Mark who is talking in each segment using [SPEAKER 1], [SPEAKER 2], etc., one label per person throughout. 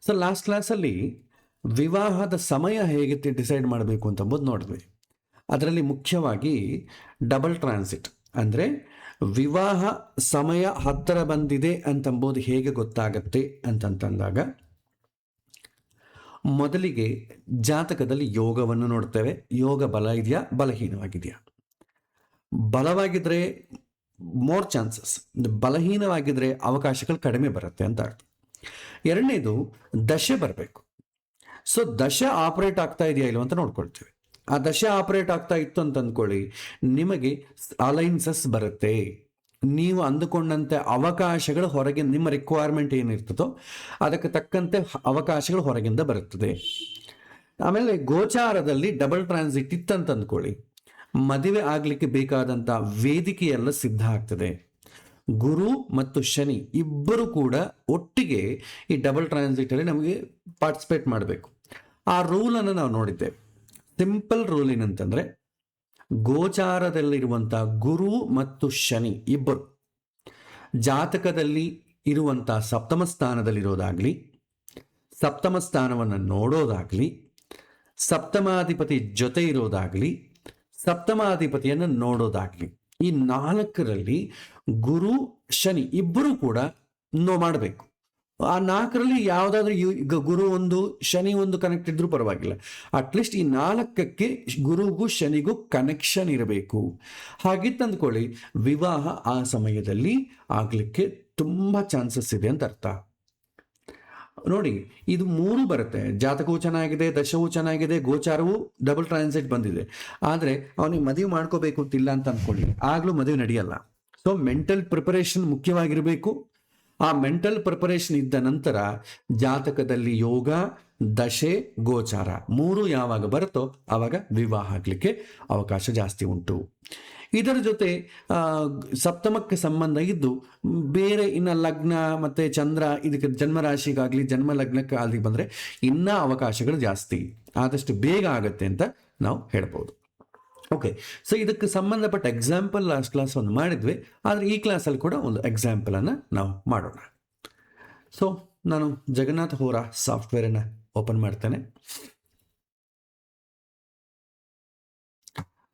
[SPEAKER 1] So last ಕ್ಲಾಸಲ್ಲಿ ವಿವಾಹದ ಸಮಯ ಹೇಗೆ ಡಿಸೈಡ್ ಮಾಡಬೇಕು ಅಂತಂಬುದು ನೋಡಿದ್ವಿ. ಅದರಲ್ಲಿ ಮುಖ್ಯವಾಗಿ ಡಬಲ್ ಟ್ರಾನ್ಸಿಟ್ ಅಂದರೆ ವಿವಾಹ ಸಮಯ ಹತ್ತಿರ ಬಂದಿದೆ ಅಂತಂಬುದು ಹೇಗೆ ಗೊತ್ತಾಗತ್ತೆ ಅಂತಂದಾಗ, ಮೊದಲಿಗೆ ಜಾತಕದಲ್ಲಿ ಯೋಗವನ್ನು ನೋಡ್ತೇವೆ. ಯೋಗ ಬಲ ಇದೆಯಾ, ಬಲಹೀನವಾಗಿದೆಯಾ? ಬಲವಾಗಿದ್ರೆ ಮೋರ್ ಚಾನ್ಸಸ್, ಬಲಹೀನವಾಗಿದ್ರೆ ಅವಕಾಶಗಳು ಕಡಿಮೆ ಬರುತ್ತೆ ಅಂತ ಅರ್ಥ. ಎರಡನೇದು ದಶೆ ಬರಬೇಕು. ಸೊ ದಶೆ ಆಪರೇಟ್ ಆಗ್ತಾ ಇದೆಯಾ ಇಲ್ವ ಅಂತ ನೋಡ್ಕೊಳ್ತೀವಿ. ಆ ದಶೆ ಆಪರೇಟ್ ಆಗ್ತಾ ಇತ್ತು ಅಂತ ಅಂದ್ಕೊಳ್ಳಿ, ನಿಮಗೆ ಅಲೈನ್ಸಸ್ ಬರುತ್ತೆ. ನೀವು ಅಂದುಕೊಂಡಂತೆ ಅವಕಾಶಗಳು ಹೊರಗೆ, ನಿಮ್ಮ ರಿಕ್ವೈರ್ಮೆಂಟ್ ಏನಿರ್ತದೋ ಅದಕ್ಕೆ ತಕ್ಕಂತೆ ಅವಕಾಶಗಳು ಹೊರಗಿಂದ ಬರುತ್ತದೆ. ಆಮೇಲೆ ಗೋಚಾರದಲ್ಲಿ ಡಬಲ್ ಟ್ರಾನ್ಸಿಟ್ ಇತ್ತಂತ ಅಂದ್ಕೊಳ್ಳಿ, ಮದುವೆ ಆಗಲಿಕ್ಕೆ ಬೇಕಾದಂಥ ವೇದಿಕೆಯೆಲ್ಲ ಸಿದ್ಧ ಆಗ್ತದೆ. ಗುರು ಮತ್ತು ಶನಿ ಇಬ್ಬರು ಕೂಡ ಒಟ್ಟಿಗೆ ಈ ಡಬಲ್ ಟ್ರಾನ್ಸಿಟಲ್ಲಿ ನಮಗೆ ಪಾರ್ಟಿಸಿಪೇಟ್ ಮಾಡಬೇಕು. ಆ ರೂಲನ್ನು ನಾವು ನೋಡಿದ್ದೇವೆ. ಸಿಂಪಲ್ ರೂಲ್ ಏನಂತಂದರೆ, ಗೋಚಾರದಲ್ಲಿರುವಂಥ ಗುರು ಮತ್ತು ಶನಿ ಇಬ್ಬರು ಜಾತಕದಲ್ಲಿ ಇರುವಂಥ ಸಪ್ತಮ ಸ್ಥಾನದಲ್ಲಿರೋದಾಗಲಿ, ಸಪ್ತಮ ಸ್ಥಾನವನ್ನು ನೋಡೋದಾಗಲಿ, ಸಪ್ತಮಾಧಿಪತಿ ಜೊತೆ ಇರೋದಾಗಲಿ, ಸಪ್ತಮಾಧಿಪತಿಯನ್ನು ನೋಡೋದಾಗಲಿ, ಈ ನಾಲ್ಕರಲ್ಲಿ ಗುರು ಶನಿ ಇಬ್ಬರು ಕೂಡ ಮಾಡಬೇಕು. ಆ ನಾಲ್ಕರಲ್ಲಿ ಯಾವುದಾದ್ರೂ ಈಗ ಗುರು ಒಂದು ಶನಿ ಒಂದು ಕನೆಕ್ಟ್ ಇದ್ರೂ ಪರವಾಗಿಲ್ಲ, ಅಟ್ಲೀಸ್ಟ್ ಈ ನಾಲ್ಕಕ್ಕೆ ಗುರುಗೂ ಶನಿಗೂ ಕನೆಕ್ಷನ್ ಇರಬೇಕು. ಹಾಗಿತ್ತಂದ್ಕೊಳ್ಳಿ, ವಿವಾಹ ಆ ಸಮಯದಲ್ಲಿ ಆಗಲಿಕ್ಕೆ ತುಂಬ ಚಾನ್ಸಸ್ ಇದೆ ಅಂತ ಅರ್ಥ. ನೋಡಿ, ಇದು ಮೂರು ಬರುತ್ತೆ. ಜಾತಕವೂ ಚೆನ್ನಾಗಿದೆ, ದಶವೂ ಚೆನ್ನಾಗಿದೆ, ಗೋಚಾರವೂ ಡಬಲ್ ಟ್ರಾನ್ಸಿಟ್ ಬಂದಿದೆ. ಆದರೆ ಅವನಿಗೆ ಮದುವೆ ಮಾಡ್ಕೋಬೇಕು ಅಂತಿಲ್ಲ ಅಂತ ಅಂದ್ಕೊಳ್ಳಿ, ಆಗಲೂ ಮದುವೆ ನಡೆಯಲ್ಲ. ಸೊ ಮೆಂಟಲ್ ಪ್ರಿಪರೇಷನ್ ಮುಖ್ಯವಾಗಿರಬೇಕು. ಆ ಮೆಂಟಲ್ ಪ್ರಿಪರೇಷನ್ ಇದ್ದ ನಂತರ ಜಾತಕದಲ್ಲಿ ಯೋಗ, ದಶೆ, ಗೋಚಾರ ಮೂರು ಯಾವಾಗ ಬರುತ್ತೋ ಆವಾಗ ವಿವಾಹ ಆಗಲಿಕ್ಕೆ ಅವಕಾಶ ಜಾಸ್ತಿ ಉಂಟು. ಇದರ ಜೊತೆ ಸಪ್ತಮಕ್ಕೆ ಸಂಬಂಧ ಇದ್ದು ಬೇರೆ ಇನ್ನು ಲಗ್ನ ಮತ್ತು ಚಂದ್ರ ಇದಕ್ಕೆ ಜನ್ಮರಾಶಿಗಾಗಲಿ ಜನ್ಮ ಲಗ್ನಕ್ಕೆ ಆಗಲಿ ಬಂದರೆ ಇನ್ನೂ ಅವಕಾಶಗಳು ಜಾಸ್ತಿ, ಆದಷ್ಟು ಬೇಗ ಆಗುತ್ತೆ ಅಂತ ನಾವು ಹೇಳ್ಬೋದು. ಓಕೆ, ಸೊ ಇದಕ್ಕೆ ಸಂಬಂಧಪಟ್ಟ ಎಕ್ಸಾಂಪಲ್ ಲಾಸ್ಟ್ ಕ್ಲಾಸ್ ಒಂದು ಮಾಡಿದ್ವಿ, ಆದರೆ ಈ ಕ್ಲಾಸಲ್ಲಿ ಕೂಡ ಒಂದು ಎಕ್ಸಾಂಪಲನ್ನು ನಾವು ಮಾಡೋಣ. ಸೊ ನಾನು ಜಗನ್ನಾಥ ಹೋರಾ ಸಾಫ್ಟ್ವೇರನ್ನು ಓಪನ್ ಮಾಡ್ತೇನೆ.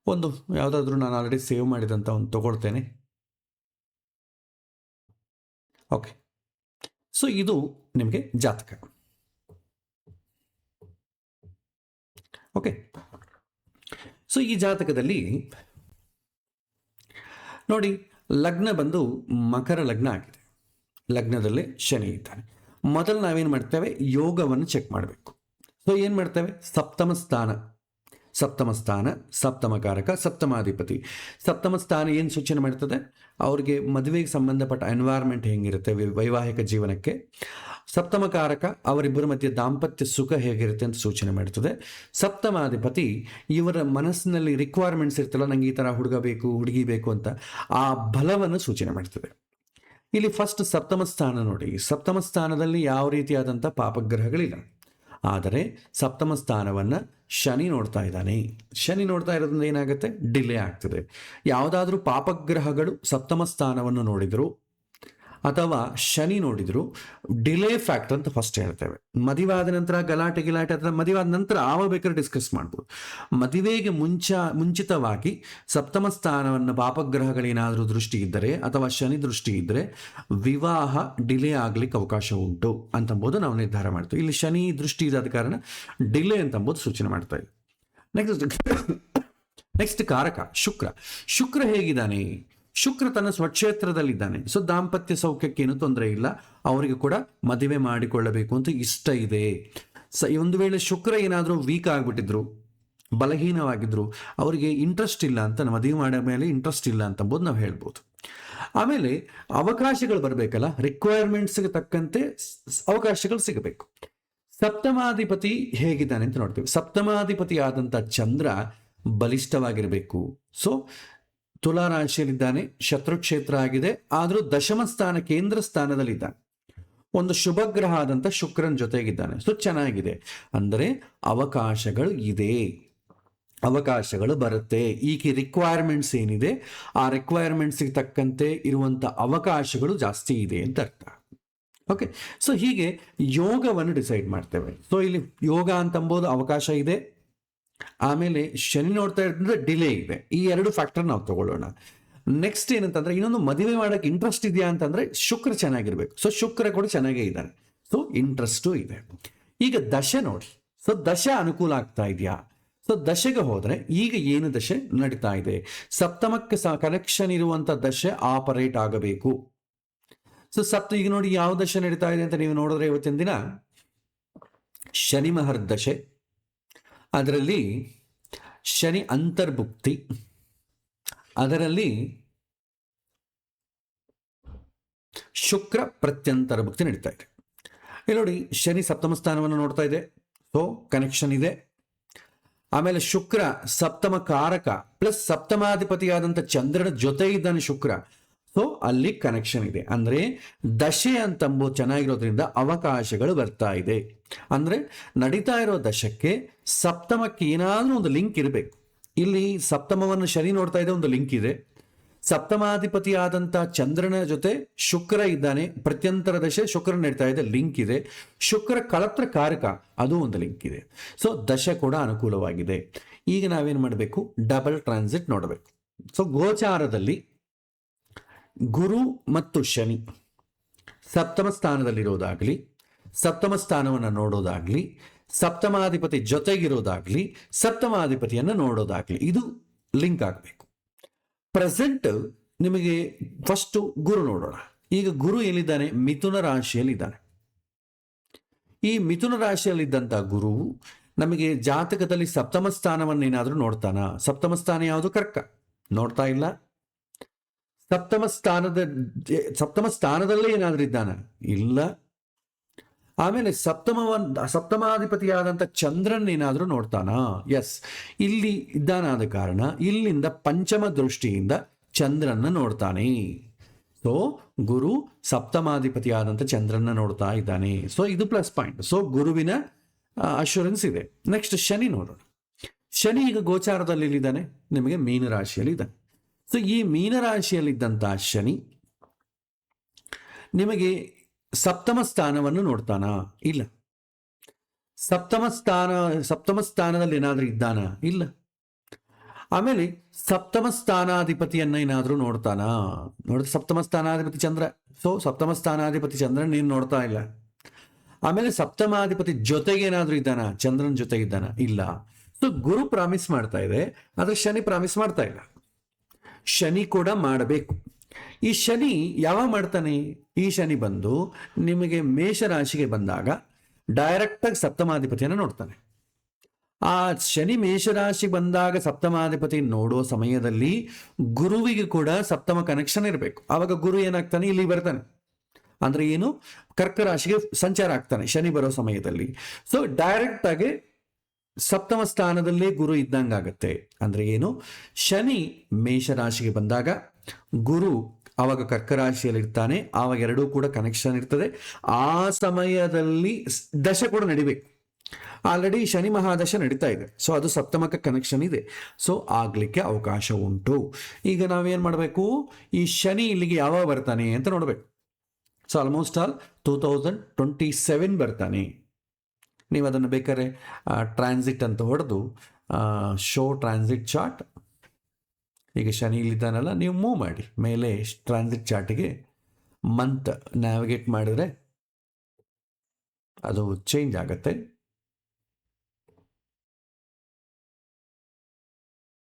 [SPEAKER 1] ಒಂದು ಯಾವುದಾದ್ರೂ ನಾನು ಆಲ್ರೆಡಿ ಸೇವ್ ಮಾಡಿದಂಥ ಒಂದು ತಗೊಳ್ತೇನೆ. ಓಕೆ, ಸೊ ಇದು ನಿಮಗೆ ಜಾತಕ. ಓಕೆ, ಸೊ ಈ ಜಾತಕದಲ್ಲಿ ನೋಡಿ, ಲಗ್ನ ಬಂದು ಮಕರ ಲಗ್ನ ಆಗಿದೆ. ಲಗ್ನದಲ್ಲೇ ಶನಿ ಇದ್ದಾನೆ. ಮೊದಲು ನಾವೇನು ಮಾಡ್ತೇವೆ, ಯೋಗವನ್ನು ಚೆಕ್ ಮಾಡಬೇಕು. ಸೊ ಏನು ಮಾಡ್ತೇವೆ, ಸಪ್ತಮ ಸ್ಥಾನ, ಸಪ್ತಮಕಾರಕ, ಸಪ್ತಮಾಧಿಪತಿ. ಸಪ್ತಮ ಸ್ಥಾನ ಏನು ಸೂಚನೆ ಮಾಡ್ತದೆ, ಅವ್ರಿಗೆ ಮದುವೆಗೆ ಸಂಬಂಧಪಟ್ಟ ಎನ್ವೈರ್ಮೆಂಟ್ ಹೆಂಗಿರುತ್ತೆ ವೈವಾಹಿಕ ಜೀವನಕ್ಕೆ. ಸಪ್ತಮಕಾರಕ ಅವರಿಬ್ಬರ ಮಧ್ಯೆ ದಾಂಪತ್ಯ ಸುಖ ಹೇಗಿರುತ್ತೆ ಅಂತ ಸೂಚನೆ ಮಾಡ್ತದೆ. ಸಪ್ತಮಾಧಿಪತಿ ಇವರ ಮನಸ್ಸಿನಲ್ಲಿ ರಿಕ್ವೈರ್ಮೆಂಟ್ಸ್ ಇರ್ತಲ್ಲ, ನಂಗೆ ಈ ಥರ ಹುಡುಗ ಬೇಕು, ಹುಡುಗಿ ಬೇಕು ಅಂತ, ಆ ಬಲವನ್ನು ಸೂಚನೆ ಮಾಡ್ತದೆ. ಇಲ್ಲಿ ಫಸ್ಟ್ ಸಪ್ತಮ ಸ್ಥಾನ ನೋಡಿ, ಸಪ್ತಮ ಸ್ಥಾನದಲ್ಲಿ ಯಾವ ರೀತಿಯಾದಂಥ ಪಾಪಗ್ರಹಗಳಿಲ್ಲ, ಆದರೆ ಸಪ್ತಮ ಸ್ಥಾನವನ್ನು ಶನಿ ನೋಡ್ತಾ ಇದ್ದಾನೆ. ಶನಿ ನೋಡ್ತಾ ಇರೋದ್ರಿಂದ ಏನಾಗುತ್ತೆ, ಡಿಲೇ ಆಗ್ತದೆ. ಯಾವುದಾದ್ರೂ ಪಾಪಗ್ರಹಗಳು ಸಪ್ತಮ ಸ್ಥಾನವನ್ನು ನೋಡಿದ್ರು ಅಥವಾ ಶನಿ ನೋಡಿದ್ರು, ಡಿಲೇ ಫ್ಯಾಕ್ಟರ್ ಅಂತ ಫಸ್ಟ್ ಹೇಳ್ತೇವೆ. ಮದುವಾದ ನಂತರ ಗಲಾಟೆ ಅಥವಾ ಮದುವಾದ ನಂತರ ಆವಾಗ ಬೇಕಾದ್ರೆ ಡಿಸ್ಕಸ್ ಮಾಡ್ಬೋದು. ಮದುವೆಗೆ ಮುಂಚಿತವಾಗಿ ಸಪ್ತಮ ಸ್ಥಾನವನ್ನು ಪಾಪಗ್ರಹಗಳೇನಾದರೂ ದೃಷ್ಟಿ ಇದ್ದರೆ ಅಥವಾ ಶನಿ ದೃಷ್ಟಿ ಇದ್ದರೆ ವಿವಾಹ ಡಿಲೇ ಆಗ್ಲಿಕ್ಕೆ ಅವಕಾಶ ಉಂಟು ಅಂತಂಬೋದು ನಾವು ನಿರ್ಧಾರ ಮಾಡ್ತೀವಿ. ಇಲ್ಲಿ ಶನಿ ದೃಷ್ಟಿ ಇದಾದ ಕಾರಣ ಡಿಲೇ ಅಂತಂಬೋದು ಸೂಚನೆ ಮಾಡ್ತಾ ಇದೆ. ನೆಕ್ಸ್ಟ್ ಕಾರಕ ಶುಕ್ರ ಹೇಗಿದ್ದಾನೆ, ಶುಕ್ರ ತನ್ನ ಸ್ವಕ್ಷೇತ್ರದಲ್ಲಿದ್ದಾನೆ. ಸೊ ದಾಂಪತ್ಯ ಸೌಖ್ಯಕ್ಕೇನು ತೊಂದರೆ ಇಲ್ಲ, ಅವರಿಗೆ ಕೂಡ ಮದುವೆ ಮಾಡಿಕೊಳ್ಳಬೇಕು ಅಂತ ಇಷ್ಟ ಇದೆ. ಒಂದು ವೇಳೆ ಶುಕ್ರ ಏನಾದರೂ ವೀಕ್ ಆಗಿಬಿಟ್ಟಿದ್ರು, ಬಲಹೀನವಾಗಿದ್ರು, ಅವರಿಗೆ ಇಂಟ್ರೆಸ್ಟ್ ಇಲ್ಲ ಅಂತ, ಮದುವೆ ಮಾಡೋ ಮೇಲೆ ಇಂಟ್ರೆಸ್ಟ್ ಇಲ್ಲ ಅಂತಂಬೋದು ನಾವು ಹೇಳ್ಬೋದು. ಆಮೇಲೆ ಅವಕಾಶಗಳು ಬರಬೇಕಲ್ಲ, ರಿಕ್ವೈರ್ಮೆಂಟ್ಸ್ಗೆ ತಕ್ಕಂತೆ ಅವಕಾಶಗಳು ಸಿಗಬೇಕು. ಸಪ್ತಮಾಧಿಪತಿ ಹೇಗಿದ್ದಾನೆ ಅಂತ ನೋಡ್ತೀವಿ. ಸಪ್ತಮಾಧಿಪತಿ ಆದಂಥ ಚಂದ್ರ ಬಲಿಷ್ಠವಾಗಿರಬೇಕು. ಸೊ ತುಲಾ ರಾಶಿಯಲ್ಲಿದ್ದಾನೆ, ಶತ್ರುಕ್ಷೇತ್ರ ಆಗಿದೆ, ಆದರೂ ದಶಮ ಸ್ಥಾನ ಕೇಂದ್ರ ಸ್ಥಾನದಲ್ಲಿದ್ದಾನೆ. ಒಂದು ಶುಭ ಗ್ರಹ ಆದಂಥ ಶುಕ್ರನ ಜೊತೆಗಿದ್ದಾನೆ. ಸೊ ಚೆನ್ನಾಗಿದೆ, ಅಂದರೆ ಅವಕಾಶಗಳು ಇದೆ, ಅವಕಾಶಗಳು ಬರುತ್ತೆ. ಈಗ ರಿಕ್ವೈರ್ಮೆಂಟ್ಸ್ ಏನಿದೆ ಆ ರಿಕ್ವೈರ್ಮೆಂಟ್ಸ್ಗೆ ತಕ್ಕಂತೆ ಇರುವಂಥ ಅವಕಾಶಗಳು ಜಾಸ್ತಿ ಇದೆ ಅಂತ ಅರ್ಥ. ಓಕೆ, ಸೊ ಹೀಗೆ ಯೋಗವನ್ನು ಡಿಸೈಡ್ ಮಾಡ್ತೇವೆ. ಸೊ ಇಲ್ಲಿ ಯೋಗ ಅಂತಂಬೋದು ಅವಕಾಶ ಇದೆ, ಆಮೇಲೆ ಶನಿ ನೋಡ್ತಾ ಇರ್ತಂದ್ರೆ ಡಿಲೇ ಇದೆ. ಈ ಎರಡು ಫ್ಯಾಕ್ಟರ್ ನಾವು ತಗೊಳ್ಳೋಣ. ನೆಕ್ಸ್ಟ್ ಏನಂತಂದ್ರೆ, ಇನ್ನೊಂದು ಮದುವೆ ಮಾಡಕ್ಕೆ ಇಂಟ್ರೆಸ್ಟ್ ಇದೆಯಾ ಅಂತಂದ್ರೆ ಶುಕ್ರ ಚೆನ್ನಾಗಿರ್ಬೇಕು. ಸೊ ಶುಕ್ರ ಕೂಡ ಚೆನ್ನಾಗೇ ಇದ್ದಾನೆ, ಸೊ ಇಂಟ್ರೆಸ್ಟು ಇದೆ. ಈಗ ದಶೆ ನೋಡಿ, ಸೊ ದಶೆ ಅನುಕೂಲ ಆಗ್ತಾ ಇದೆಯಾ? ಸೊ ದಶೆಗೆ ಹೋದ್ರೆ ಈಗ ಏನು ದಶೆ ನಡೀತಾ ಇದೆ? ಸಪ್ತಮಕ್ಕೆ ಕನೆಕ್ಷನ್ ಇರುವಂತ ದಶೆ ಆಪರೇಟ್ ಆಗಬೇಕು. ಸೊ ಈಗ ನೋಡಿ ಯಾವ ದಶೆ ನಡೀತಾ ಇದೆ ಅಂತ ನೀವು ನೋಡಿದ್ರೆ, ಇವತ್ತಿನ ದಿನ ಶನಿ ಮಹರ್ ದಶೆ, ಅದರಲ್ಲಿ ಶನಿ ಅಂತರ್ಭುಕ್ತಿ, ಅದರಲ್ಲಿ ಶುಕ್ರ ಪ್ರತ್ಯಂತರ ಭುಕ್ತಿ ನಡೀತಾ ಇದೆ. ಇಲ್ಲಿ ನೋಡಿ, ಶನಿ ಸಪ್ತಮ ಸ್ಥಾನವನ್ನು ನೋಡ್ತಾ ಇದೆ, ಸೊ ಕನೆಕ್ಷನ್ ಇದೆ. ಆಮೇಲೆ ಶುಕ್ರ ಸಪ್ತಮ ಕಾರಕ ಪ್ಲಸ್ ಸಪ್ತಮಾಧಿಪತಿಯಾದಂಥ ಚಂದ್ರನ ಜೊತೆ ಇದ್ದಾನೆ ಶುಕ್ರ, ಸೊ ಅಲ್ಲಿ ಕನೆಕ್ಷನ್ ಇದೆ. ಅಂದ್ರೆ ದಶೆ ಅಂತಂಬೋ ಚೆನ್ನಾಗಿರೋದ್ರಿಂದ ಅವಕಾಶಗಳು ಬರ್ತಾ ಇದೆ. ಅಂದ್ರೆ ನಡೀತಾ ಇರೋ ದಶಕ್ಕೆ ಸಪ್ತಮಕ್ಕೆ ಏನಾದ್ರೂ ಒಂದು ಲಿಂಕ್ ಇರಬೇಕು. ಇಲ್ಲಿ ಸಪ್ತಮವನ್ನು ಶನಿ ನೋಡ್ತಾ ಇದೆ, ಒಂದು ಲಿಂಕ್ ಇದೆ. ಸಪ್ತಮಾಧಿಪತಿಯಾದಂಥ ಚಂದ್ರನ ಜೊತೆ ಶುಕ್ರ ಇದ್ದಾನೆ, ಪ್ರತ್ಯಂತರ ದಶೆ ಶುಕ್ರ ನಡೀತಾ ಇದೆ, ಲಿಂಕ್ ಇದೆ. ಶುಕ್ರ ಕಳತ್ರ ಕಾರಕ, ಅದು ಒಂದು ಲಿಂಕ್ ಇದೆ. ಸೊ ದಶೆ ಕೂಡ ಅನುಕೂಲವಾಗಿದೆ. ಈಗ ನಾವೇನು ಮಾಡಬೇಕು? ಡಬಲ್ ಟ್ರಾನ್ಸಿಟ್ ನೋಡಬೇಕು. ಸೊ ಗೋಚಾರದಲ್ಲಿ ಗುರು ಮತ್ತು ಶನಿ ಸಪ್ತಮ ಸ್ಥಾನದಲ್ಲಿರೋದಾಗ್ಲಿ, ಸಪ್ತಮ ಸ್ಥಾನವನ್ನು ನೋಡೋದಾಗ್ಲಿ, ಸಪ್ತಮಾಧಿಪತಿ ಜೊತೆಗಿರೋದಾಗ್ಲಿ, ಸಪ್ತಮಾಧಿಪತಿಯನ್ನು ನೋಡೋದಾಗ್ಲಿ, ಇದು ಲಿಂಕ್ ಆಗಬೇಕು. ಪ್ರೆಸೆಂಟ್ ನಿಮಗೆ ಫಸ್ಟ್ ಗುರು ನೋಡೋಣ. ಈಗ ಗುರು ಎಲ್ಲಿದ್ದಾನೆ? ಮಿಥುನ ರಾಶಿಯಲ್ಲಿದ್ದಾನೆ. ಈ ಮಿಥುನ ರಾಶಿಯಲ್ಲಿದ್ದಂಥ ಗುರು ನಮಗೆ ಜಾತಕದಲ್ಲಿ ಸಪ್ತಮ ಸ್ಥಾನವನ್ನೇನಾದ್ರೂ ನೋಡ್ತಾನ? ಸಪ್ತಮ ಸ್ಥಾನ ಯಾವುದು? ಕರ್ಕ, ನೋಡ್ತಾ ಇಲ್ಲ. ಸಪ್ತಮ ಸ್ಥಾನದಲ್ಲೇ ಏನಾದ್ರೂ ಇದ್ದಾನ? ಇಲ್ಲ. ಆಮೇಲೆ ಸಪ್ತಮಾಧಿಪತಿಯಾದಂಥ ಚಂದ್ರನ್ ಏನಾದ್ರೂ ನೋಡ್ತಾನ? ಎಸ್, ಇಲ್ಲಿ ಇದ್ದಾನಾದ ಕಾರಣ ಇಲ್ಲಿಂದ ಪಂಚಮ ದೃಷ್ಟಿಯಿಂದ ಚಂದ್ರನ್ನ ನೋಡ್ತಾನೆ. ಸೊ ಗುರು ಸಪ್ತಮಾಧಿಪತಿಯಾದಂಥ ಚಂದ್ರನ್ನ ನೋಡ್ತಾ ಇದ್ದಾನೆ. ಸೊ ಇದು ಪ್ಲಸ್ ಪಾಯಿಂಟ್. ಸೊ ಗುರುವಿನ ಅಶ್ಯೂರೆನ್ಸ್ ಇದೆ. ನೆಕ್ಸ್ಟ್ ಶನಿ ನೋಡೋಣ. ಶನಿ ಈಗ ಗೋಚಾರದಲ್ಲಿ ಇಲ್ಲಿದ್ದಾನೆ, ನಿಮಗೆ ಮೀನರಾಶಿಯಲ್ಲಿ ಇದ್ದಾನೆ. ಸೊ ಈ ಮೀನರಾಶಿಯಲ್ಲಿದ್ದಂಥ ಶನಿ ನಿಮಗೆ ಸಪ್ತಮ ಸ್ಥಾನವನ್ನು ನೋಡ್ತಾನ? ಇಲ್ಲ. ಸಪ್ತಮ ಸ್ಥಾನದಲ್ಲಿ ಏನಾದ್ರೂ ಇದ್ದಾನ? ಇಲ್ಲ. ಆಮೇಲೆ ಸಪ್ತಮ ಸ್ಥಾನಾಧಿಪತಿಯನ್ನ ಏನಾದ್ರೂ ನೋಡ್ತಾನ? ನೋಡಿದ್ರೆ ಸಪ್ತಮ ಸ್ಥಾನಾಧಿಪತಿ ಚಂದ್ರ, ಸೊ ಸಪ್ತಮ ಸ್ಥಾನಾಧಿಪತಿ ಚಂದ್ರನ್ ನೀನು ನೋಡ್ತಾ ಇಲ್ಲ. ಆಮೇಲೆ ಸಪ್ತಮಾಧಿಪತಿ ಜೊತೆಗೆ ಏನಾದ್ರೂ ಇದ್ದಾನ? ಚಂದ್ರನ್ ಜೊತೆ ಇದ್ದಾನ? ಇಲ್ಲ. ಸೊ ಗುರು ಪ್ರಾಮಿಸ್ ಮಾಡ್ತಾ ಇದೆ, ಆದ್ರೆ ಶನಿ ಪ್ರಾಮಿಸ್ ಮಾಡ್ತಾ ಇಲ್ಲ. ಶನಿ ಕೂಡ ಮಾಡಬೇಕು. ಈ ಶನಿ ಯಾವಾಗ ಮಾಡ್ತಾನೆ? ಈ ಶನಿ ಬಂದು ನಿಮಗೆ ಮೇಷರಾಶಿಗೆ ಬಂದಾಗ ಡೈರೆಕ್ಟ್ ಆಗಿ ಸಪ್ತಮಾಧಿಪತಿಯನ್ನು ನೋಡ್ತಾನೆ. ಆ ಶನಿ ಮೇಷರಾಶಿ ಬಂದಾಗ ಸಪ್ತಮಾಧಿಪತಿ ನೋಡೋ ಸಮಯದಲ್ಲಿ ಗುರುವಿಗೆ ಕೂಡ ಸಪ್ತಮ ಕನೆಕ್ಷನ್ ಇರಬೇಕು. ಆವಾಗ ಗುರು ಏನಾಗ್ತಾನೆ? ಇಲ್ಲಿ ಬರ್ತಾನೆ. ಅಂದ್ರೆ ಏನು? ಕರ್ಕ ರಾಶಿಗೆ ಸಂಚಾರ ಆಗ್ತಾನೆ ಶನಿ ಬರೋ ಸಮಯದಲ್ಲಿ. ಸೊ ಡೈರೆಕ್ಟ್ ಆಗಿ ಸಪ್ತಮ ಸ್ಥಾನದಲ್ಲೇ ಗುರು ಇದ್ದಂಗಾಗತ್ತೆ. ಅಂದ್ರೆ ಏನು? ಶನಿ ಮೇಷರಾಶಿಗೆ ಬಂದಾಗ ಗುರು ಆವಾಗ ಕರ್ಕರಾಶಿಯಲ್ಲಿ ಇರ್ತಾನೆ, ಆವಾಗ ಎರಡೂ ಕೂಡ ಕನೆಕ್ಷನ್ ಇರ್ತದೆ. ಆ ಸಮಯದಲ್ಲಿ ದಶೆ ಕೂಡ ನಡಿಬೇಕು. ಆಲ್ರೆಡಿ ಶನಿ ಮಹಾದಶ ನಡೀತಾ ಇದೆ, ಸೊ ಅದು ಸಪ್ತಮಕ್ಕೆ ಕನೆಕ್ಷನ್ ಇದೆ, ಸೊ ಆಗ್ಲಿಕ್ಕೆ ಅವಕಾಶ ಉಂಟು. ಈಗ ನಾವೇನ್ ಮಾಡಬೇಕು? ಈ ಶನಿ ಇಲ್ಲಿಗೆ ಯಾವಾಗ ಬರ್ತಾನೆ ಅಂತ ನೋಡ್ಬೇಕು. ಸೊ ಆಲ್ಮೋಸ್ಟ್ ಆಲ್ 2027 ಬರ್ತಾನೆ. ನೀವು ಅದನ್ನು ಬೇಕಾದ್ರೆ ಟ್ರಾನ್ಸಿಟ್ ಅಂತ ಹೊಡೆದು ಶೋ ಟ್ರಾನ್ಸಿಟ್ ಚಾರ್ಟ್, ಈಗ ಶನಿ ಇಲ್ಲಿದ್ದಾನಲ್ಲ, ನೀವು ಮೂವ್ ಮಾಡಿ ಮೇಲೆ ಟ್ರಾನ್ಸಿಟ್ ಚಾರ್ಟಿಗೆ ಮಂತ್ ನ್ಯಾವಿಗೇಟ್ ಮಾಡಿದ್ರೆ ಅದು ಚೇಂಜ್ ಆಗತ್ತೆ.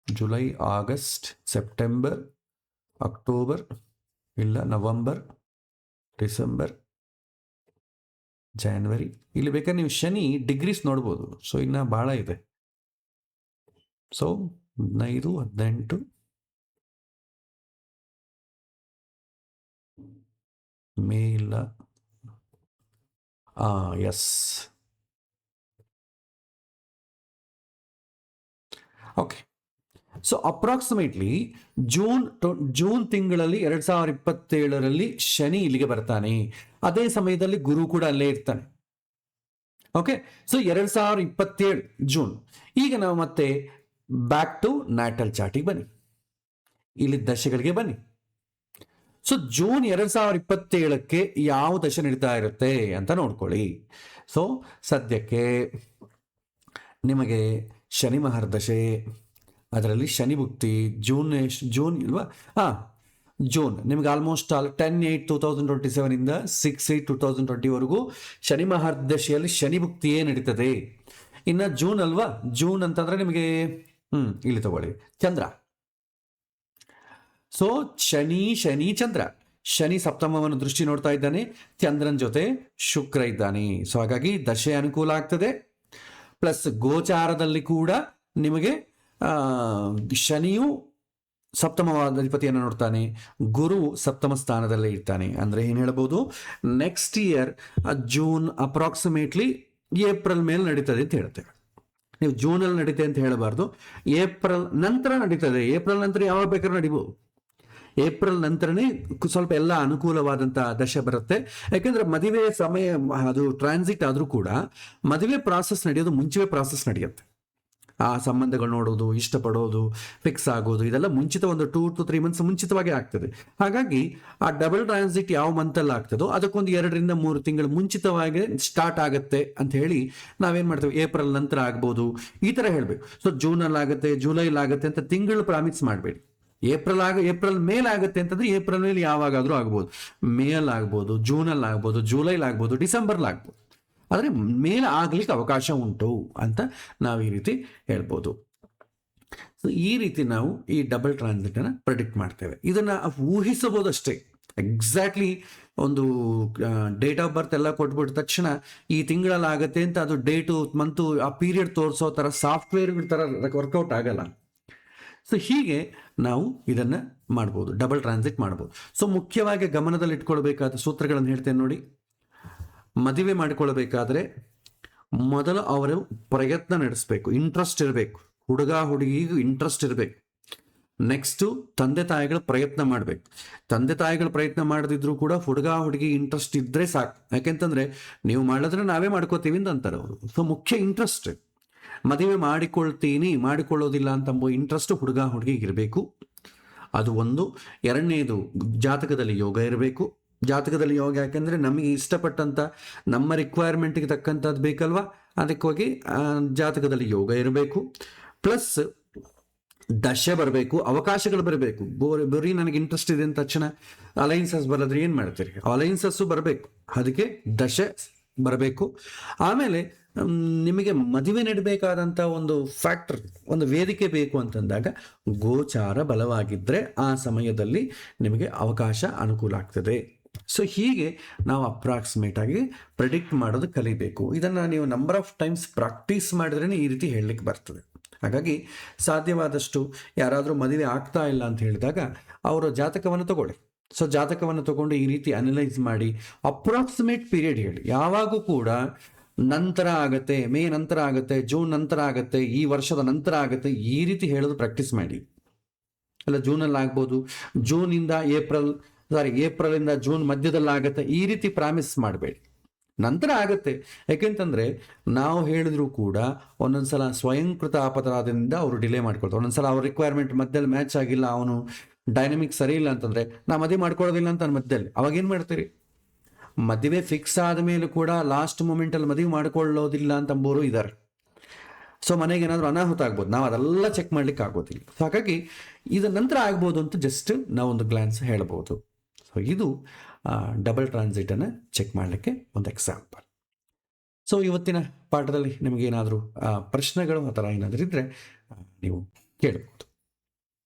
[SPEAKER 1] ಜುಲೈ, ಆಗಸ್ಟ್, ಸೆಪ್ಟೆಂಬರ್, ಅಕ್ಟೋಬರ್, ಇಲ್ಲ ನವೆಂಬರ್, ಡಿಸೆಂಬರ್, ಜಾನ್ವರಿ. ಇಲ್ಲಿ ಬೇಕಾದ್ರೆ ನೀವು ಶನಿ ಡಿಗ್ರೀಸ್ ನೋಡ್ಬೋದು. ಸೊ ಇನ್ನು ಭಾಳ ಇದೆ. ಸೊ 15, 18, ಮೇ ಇಲ್ಲ, yes, okay. So approximately June ತಿಂಗಳಲ್ಲಿ 2027ರಲ್ಲಿ ಶನಿ ಇಲ್ಲಿಗೆ ಬರ್ತಾನೆ. ಅದೇ ಸಮಯದಲ್ಲಿ ಗುರು ಕೂಡ ಅಲ್ಲೇ ಇರ್ತಾನೆ. Okay, so 2027 June. ಈಗ ನಾವು ಮತ್ತೆ ಬ್ಯಾಕ್ ಟು ನ್ಯಾಟಲ್ ಚಾರ್ಟಿಗೆ ಬನ್ನಿ, ಇಲ್ಲಿ ದಶೆಗಳಿಗೆ ಬನ್ನಿ. ಸೊ ಜೂನ್ 2027ಕ್ಕೆ ಯಾವ ದಶೆ ನಡೀತಾ ಇರುತ್ತೆ ಅಂತ ನೋಡ್ಕೊಳ್ಳಿ. ಸೊ ಸದ್ಯಕ್ಕೆ ನಿಮಗೆ ಶನಿ ಮಹರ್ದಶೆ, ಅದರಲ್ಲಿ ಶನಿ ಭುಕ್ತಿ ಜೂನ್ ಇಲ್ವಾ? ಜೂನ್ ನಿಮಗೆ ಆಲ್ಮೋಸ್ಟ್ 10/8/2027 ಇಂದ 6/8/2020ವರೆಗೂ ಶನಿ ಮಹರ್ದಶೆಯಲ್ಲಿ ಶನಿ ಭುಕ್ತಿಯೇ ನಡೀತದೆ. ಇನ್ನು ಜೂನ್ ಅಲ್ವಾ? ಜೂನ್ ಅಂತಂದ್ರೆ ನಿಮಗೆ ಇಲ್ಲಿ ತಗೊಳ್ಳಿ, ಚಂದ್ರ. ಸೊ ಶನಿ ಚಂದ್ರ, ಶನಿ ಸಪ್ತಮವನ್ನು ದೃಷ್ಟಿ ನೋಡ್ತಾ ಇದ್ದಾನೆ, ಚಂದ್ರನ ಜೊತೆ ಶುಕ್ರ ಇದ್ದಾನೆ. ಸೊ ಹಾಗಾಗಿ ದಶೆ ಅನುಕೂಲ ಆಗ್ತದೆ. ಪ್ಲಸ್ ಗೋಚಾರದಲ್ಲಿ ಕೂಡ ನಿಮಗೆ ಶನಿಯು ಸಪ್ತಮವಾದ ಅಧಿಪತಿಯನ್ನು ನೋಡ್ತಾನೆ, ಗುರು ಸಪ್ತಮ ಸ್ಥಾನದಲ್ಲೇ ಇರ್ತಾನೆ. ಅಂದರೆ ಏನು ಹೇಳ್ಬೋದು, next year June approximately April ಮೇಲೆ ನಡೀತದೆ ಅಂತ ಹೇಳ್ತೇವೆ. ನೀವು ಜೂನಲ್ಲಿ ನಡೀತೆ ಅಂತ ಹೇಳಬಾರ್ದು, ಏಪ್ರಿಲ್ ನಂತರ ನಡೀತದೆ. ಏಪ್ರಿಲ್ ನಂತರ ಯಾವಾಗ ಬೇಕಾದ್ರೂ ನಡಿಬೋದು. ಏಪ್ರಿಲ್ ನಂತರನೇ ಸ್ವಲ್ಪ ಎಲ್ಲ ಅನುಕೂಲವಾದಂಥ ದಶೆ ಬರುತ್ತೆ. ಯಾಕೆಂದ್ರೆ ಮದುವೆ ಸಮಯ ಅದು ಟ್ರಾನ್ಸಿಟ್ ಆದರೂ ಕೂಡ ಮದುವೆ ಪ್ರಾಸೆಸ್ ನಡೆಯೋದು ಮುಂಚೆವೇ ಪ್ರಾಸೆಸ್ ನಡೆಯುತ್ತೆ. ಆ ಸಂಬಂಧಗಳು ನೋಡೋದು, ಇಷ್ಟಪಡೋದು, ಫಿಕ್ಸ್ ಆಗೋದು, ಇದೆಲ್ಲ ಮುಂಚಿತ ಒಂದು 2 to 3 ಮಂತ್ಸ್ ಮುಂಚಿತವಾಗಿ ಆಗ್ತದೆ. ಹಾಗಾಗಿ ಆ ಡಬಲ್ ಟ್ರಾನ್ಸಿಟ್ ಯಾವ ಮಂತಲ್ಲಿ ಆಗ್ತದೋ ಅದಕ್ಕೊಂದು 2 ರಿಂದ 3 ತಿಂಗಳು ಮುಂಚಿತವಾಗಿ ಸ್ಟಾರ್ಟ್ ಆಗುತ್ತೆ ಅಂತ ಹೇಳಿ ನಾವೇನ್ ಮಾಡ್ತೇವೆ, ಏಪ್ರಿಲ್ ನಂತರ ಆಗ್ಬೋದು ಈ ತರ ಹೇಳ್ಬೇಕು. ಸೊ ಜೂನಲ್ಲಿ ಆಗುತ್ತೆ, ಜುಲೈಲಿ ಆಗುತ್ತೆ ಅಂತ ತಿಂಗಳು ಪ್ರಾಮಿಸ್ ಮಾಡಬೇಡಿ. ಏಪ್ರಿಲ್ ಮೇಲ್ ಆಗುತ್ತೆ ಅಂತಂದ್ರೆ ಏಪ್ರಿಲ್ ಮೇಲೆ ಯಾವಾಗಾದ್ರೂ ಆಗ್ಬೋದು, ಮೇಲ್ ಆಗ್ಬೋದು, ಜೂನಲ್ಲಿ ಆಗ್ಬೋದು, ಜುಲೈಲಿ ಆಗ್ಬೋದು, ಡಿಸೆಂಬರ್ಲಿ ಆಗ್ಬೋದು. ಆದರೆ ಮೇಲೆ ಆಗ್ಲಿಕ್ಕೆ ಅವಕಾಶ ಉಂಟು ಅಂತ ನಾವು ಈ ರೀತಿ ಹೇಳ್ಬೋದು. ಸೊ ಈ ರೀತಿ ನಾವು ಈ ಡಬಲ್ ಟ್ರಾನ್ಸಿಟ್ ಅನ್ನ ಪ್ರೆಡಿಕ್ಟ್ ಮಾಡ್ತೇವೆ. ಇದನ್ನ ಊಹಿಸಬಹುದು ಅಷ್ಟೇ. ಎಕ್ಸಾಕ್ಟ್ಲಿ ಒಂದು ಡೇಟ್ ಆಫ್ ಬರ್ತ್ ಎಲ್ಲ ಕೊಟ್ಬಿಟ್ಟ ತಕ್ಷಣ ಈ ತಿಂಗಳಲ್ಲಿ ಆಗುತ್ತೆ ಅಂತ ಅದು ಡೇಟು ಮಂತು ಆ ಪೀರಿಯಡ್ ತೋರಿಸೋ ಥರ ಸಾಫ್ಟ್ವೇರ್ ಥರ ವರ್ಕೌಟ್ ಆಗಲ್ಲ. ಸೊ ಹೀಗೆ ನಾವು ಇದನ್ನ ಮಾಡ್ಬೋದು, ಡಬಲ್ ಟ್ರಾನ್ಸಿಟ್ ಮಾಡ್ಬೋದು. ಸೊ ಮುಖ್ಯವಾಗಿ ಗಮನದಲ್ಲಿ ಇಟ್ಕೊಳ್ಬೇಕಾದ ಸೂತ್ರಗಳನ್ನು ಹೇಳ್ತೇನೆ ನೋಡಿ. ಮದುವೆ ಮಾಡಿಕೊಳ್ಬೇಕಾದ್ರೆ ಮೊದಲು ಅವರು ಪ್ರಯತ್ನ ನಡೆಸಬೇಕು, ಇಂಟ್ರೆಸ್ಟ್ ಇರಬೇಕು, ಹುಡುಗ ಹುಡುಗಿಗೂ ಇಂಟ್ರೆಸ್ಟ್ ಇರಬೇಕು. ನೆಕ್ಸ್ಟು ತಂದೆ ತಾಯಿಗಳ ಪ್ರಯತ್ನ ಮಾಡಬೇಕು. ತಂದೆ ತಾಯಿಗಳ ಪ್ರಯತ್ನ ಮಾಡದಿದ್ರು ಕೂಡ ಹುಡುಗ ಹುಡುಗಿ ಇಂಟ್ರೆಸ್ಟ್ ಇದ್ರೆ ಸಾಕು. ಯಾಕೆಂತಂದ್ರೆ ನೀವು ಮಾಡಿದ್ರೆ ನಾವೇ ಮಾಡ್ಕೋತೀವಿ ಅಂತ ಅಂತಾರೆ ಅವರು. ಸೊ ಮುಖ್ಯ ಇಂಟ್ರೆಸ್ಟ್, ಮದುವೆ ಮಾಡಿಕೊಳ್ಳೋದಿಲ್ಲ ಅಂತಂಬೋ ಇಂಟ್ರೆಸ್ಟ್ ಹುಡುಗ ಹುಡುಗಿಗೆ ಇರಬೇಕು. ಅದು ಒಂದು. ಎರಡನೇದು, ಜಾತಕದಲ್ಲಿ ಯೋಗ ಇರಬೇಕು. ಜಾತಕದಲ್ಲಿ ಯೋಗ ಯಾಕೆಂದರೆ ನಮಗೆ ಇಷ್ಟಪಟ್ಟಂಥ ನಮ್ಮ ರಿಕ್ವೈರ್ಮೆಂಟ್ಗೆ ತಕ್ಕಂಥದ್ದು ಬೇಕಲ್ವಾ, ಅದಕ್ಕಾಗಿ ಜಾತಕದಲ್ಲಿ ಯೋಗ ಇರಬೇಕು. ಪ್ಲಸ್ ದಶೆ ಬರಬೇಕು, ಅವಕಾಶಗಳು ಬರಬೇಕು. ಬರೀ ನನಗೆ ಇಂಟ್ರೆಸ್ಟ್ ಇದೆ ಅಂದ ತಕ್ಷಣ ಅಲೈನ್ಸಸ್ ಬರೋದ್ರೆ ಏನು ಮಾಡ್ತೀರಿ? ಅಲೈನ್ಸಸ್ಸು ಬರಬೇಕು, ಅದಕ್ಕೆ ದಶೆ ಬರಬೇಕು. ಆಮೇಲೆ ನಿಮಗೆ ಮದುವೆ ನೀಡಬೇಕಾದಂಥ ಒಂದು ಫ್ಯಾಕ್ಟರ್, ಒಂದು ವೇದಿಕೆ ಬೇಕು ಅಂತಂದಾಗ ಗೋಚಾರ ಬಲವಾಗಿದ್ದರೆ ಆ ಸಮಯದಲ್ಲಿ ನಿಮಗೆ ಅವಕಾಶ ಅನುಕೂಲ ಆಗ್ತದೆ. ಸೊ ಹೀಗೆ ನಾವು ಅಪ್ರಾಕ್ಸಿಮೇಟ್ ಆಗಿ ಪ್ರೆಡಿಕ್ಟ್ ಮಾಡೋದು ಕಲಿಬೇಕು. ಇದನ್ನು ನೀವು ನಂಬರ್ ಆಫ್ ಟೈಮ್ಸ್ ಪ್ರಾಕ್ಟೀಸ್ ಮಾಡಿದ್ರೇ ಈ ರೀತಿ ಹೇಳಲಿಕ್ಕೆ ಬರ್ತದೆ. ಹಾಗಾಗಿ ಸಾಧ್ಯವಾದಷ್ಟು ಯಾರಾದರೂ ಮದುವೆ ಆಗ್ತಾ ಇಲ್ಲ ಅಂತ ಹೇಳಿದಾಗ ಅವರ ಜಾತಕವನ್ನು ತಗೊಳ್ಳಿ. ಸೊ ಜಾತಕವನ್ನು ತಗೊಂಡು ಈ ರೀತಿ ಅನಲೈಸ್ ಮಾಡಿ ಅಪ್ರಾಕ್ಸಿಮೇಟ್ ಪೀರಿಯಡ್ ಹೇಳಿ. ಯಾವಾಗೂ ಕೂಡ ನಂತರ ಆಗುತ್ತೆ, ಮೇ ನಂತರ ಆಗುತ್ತೆ, ಜೂನ್ ನಂತರ ಆಗುತ್ತೆ, ಈ ವರ್ಷದ ನಂತರ ಆಗುತ್ತೆ, ಈ ರೀತಿ ಹೇಳೋದು ಪ್ರಾಕ್ಟೀಸ್ ಮಾಡಿ. ಅಲ್ಲ ಜೂನಲ್ಲಿ ಆಗ್ಬೋದು, ಏಪ್ರಿಲಿಂದ ಜೂನ್ ಮಧ್ಯದಲ್ಲಿ ಆಗುತ್ತೆ, ಈ ರೀತಿ ಪ್ರಾಮಿಸ್ ಮಾಡಬೇಡಿ. ನಂತರ ಆಗುತ್ತೆ. ಯಾಕೆಂತಂದ್ರೆ ನಾವು ಹೇಳಿದ್ರು ಕೂಡ ಒಂದೊಂದ್ಸಲ ಸ್ವಯಂಕೃತ ಅಪರಾಧದಿಂದ ಅವರು ಡಿಲೇ ಮಾಡ್ಕೊಳ್ತಾರೆ. ಒಂದೊಂದ್ಸಲ ಅವ್ರ ರಿಕ್ವೈರ್ಮೆಂಟ್ ಮಧ್ಯದಲ್ಲಿ ಮ್ಯಾಚ್ ಆಗಿಲ್ಲ, ಅವನು ಡೈನಮಿಕ್ ಸರಿ ಇಲ್ಲ ಅಂತಂದ್ರೆ ನಾ ಮದುವೆ ಮಾಡ್ಕೊಳ್ಳೋದಿಲ್ಲ ಅಂತ ಮಧ್ಯದಲ್ಲಿ ಅವಾಗ ಏನು ಮಾಡ್ತೀರಿ? ಮದುವೆ ಫಿಕ್ಸ್ ಆದ ಮೇಲೂ ಕೂಡ ಲಾಸ್ಟ್ ಮೂಮೆಂಟಲ್ಲಿ ಮದುವೆ ಮಾಡ್ಕೊಳ್ಳೋದಿಲ್ಲ ಅಂತಂಬೋರು ಇದ್ದಾರೆ. ಸೊ ಮನೆಗೆ ಏನಾದರೂ ಅನಾಹುತ ಆಗ್ಬೋದು, ನಾವು ಅದೆಲ್ಲ ಚೆಕ್ ಮಾಡ್ಲಿಕ್ಕೆ ಆಗೋದಿಲ್ಲ. ಸೊ ಹಾಗಾಗಿ ಇದರ ನಂತರ ಆಗ್ಬೋದು ಅಂತ ಜಸ್ಟ್ ನಾವೊಂದು ಗ್ಲಾನ್ಸ್ ಹೇಳ್ಬೋದು. ಸೊ ಇದು ಡಬಲ್ ಟ್ರಾನ್ಸಿಟನ್ನು ಚೆಕ್ ಮಾಡಲಿಕ್ಕೆ ಒಂದು ಎಕ್ಸಾಂಪಲ್. ಸೊ ಇವತ್ತಿನ ಪಾಠದಲ್ಲಿ ನಿಮಗೇನಾದರೂ ಪ್ರಶ್ನೆಗಳು ಆ ಥರ ಏನಾದರೂ ಇದ್ದರೆ ನೀವು ಕೇಳ್ಬೋದು.